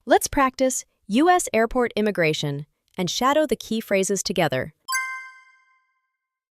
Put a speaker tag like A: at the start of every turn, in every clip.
A: Let's practice U.S. airport immigration and shadow the key phrases together.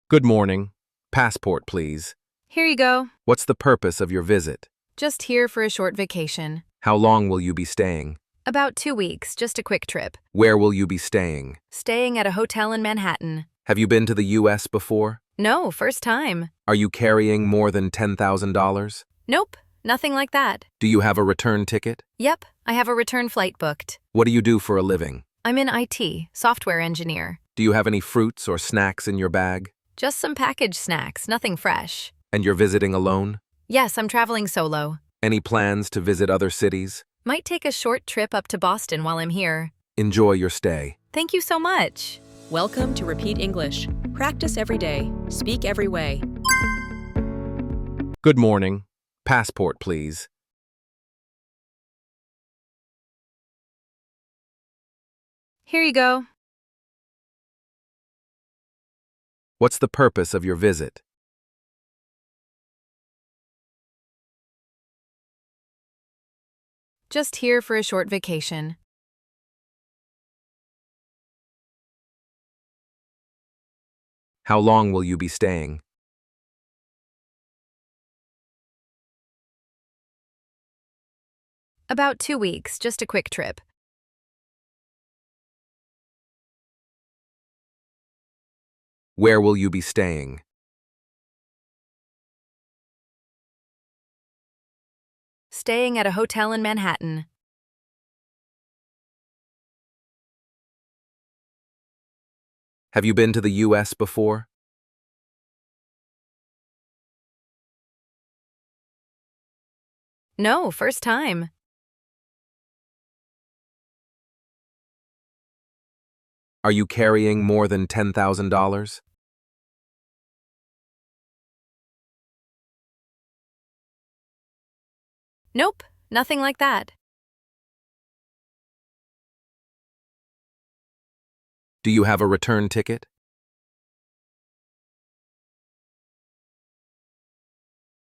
B: Good morning. Passport, please.
C: Here you go.
B: What's the purpose of your visit?
C: Just here for a short vacation.
B: How long will you be staying?
C: About 2 weeks, just a quick trip.
B: Where will you be staying?
C: Staying at a hotel in Manhattan.
B: Have you been to the U.S. before?
C: No, first time.
B: Are you carrying more than $10,000?
C: Nope, nothing like that.
B: Do you have a return ticket?
C: Yep, I have a return flight booked.
B: What do you do for a living?
C: I'm in IT, software engineer.
B: Do you have any fruits or snacks in your bag?
C: Just some packaged snacks, nothing fresh.
B: And you're visiting alone?
C: Yes, I'm traveling solo.
B: Any plans to visit other cities?
C: Might take a short trip up to Boston while I'm here.
B: Enjoy your stay.
C: Thank you so much.
A: Welcome to Repeat English. Practice every day. Speak every way.
B: Good morning. Passport, please.
C: Here you go.
B: What's the purpose of your visit?
C: Just here for a short vacation.
B: How long will you be staying?
C: About 2 weeks, just a quick trip.
B: Where will you be staying?
C: Staying at a hotel in Manhattan.
B: Have you been to the U.S. before?
C: No, first time.
B: Are you carrying more than $10,000?
C: Nope, nothing like that.
B: Do you have a return ticket?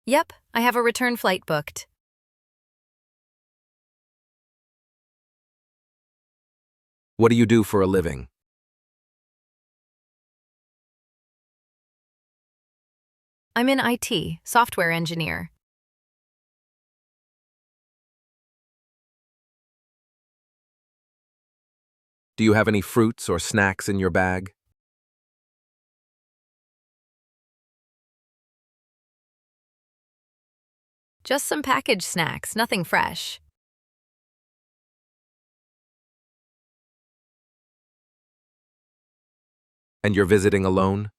C: Yep, I have a return flight booked.
B: What do you do for a living?
C: I'm in IT, software engineer.
B: Do you have any fruits or snacks in your bag?
C: Just some packaged snacks, nothing fresh.
B: And you're visiting alone?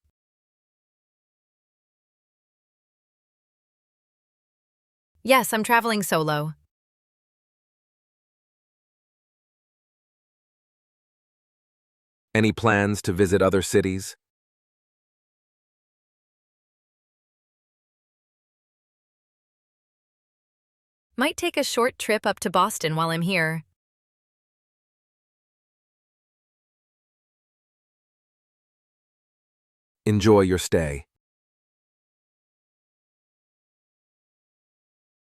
C: Yes, I'm traveling solo.
B: Any plans to visit other cities?
C: Might take a short trip up to Boston while I'm here.
B: Enjoy your stay.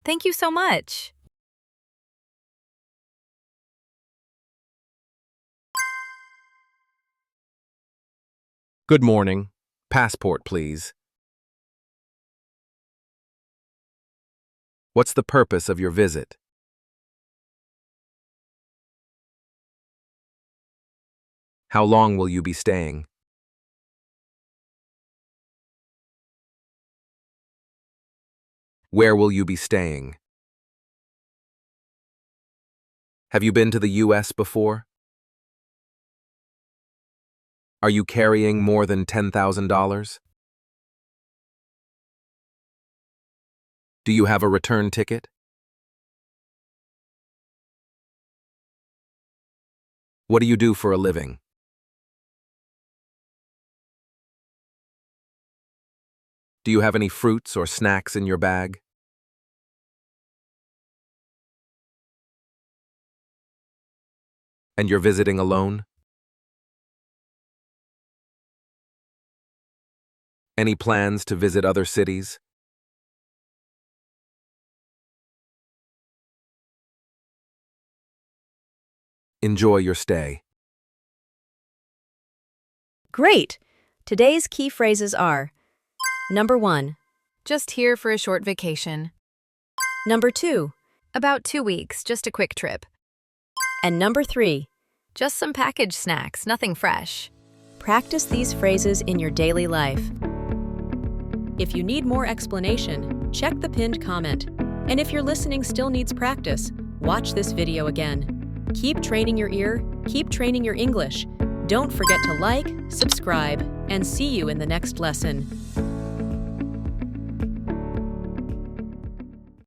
C: Thank you so much.
B: Good morning. Passport, please. What's the purpose of your visit? How long will you be staying? Where will you be staying? Have you been to the U.S. before? Are you carrying more than $10,000? Do you have a return ticket? What do you do for a living? Do you have any fruits or snacks in your bag? And you're visiting alone? Any plans to visit other cities? Enjoy your stay.
A: Great! Today's key phrases are Number 1,
C: Just here for a short vacation.
A: Number 2,
C: About 2 weeks, just a quick trip.
A: and Number 3.
C: Just some packaged snacks, nothing fresh.
A: Practice these phrases in your daily life. If you need more explanation, check the pinned comment. And if your listening still needs practice, watch this video again. Keep training your ear, keep training your English. Don't forget to like, subscribe, and see you in the next lesson.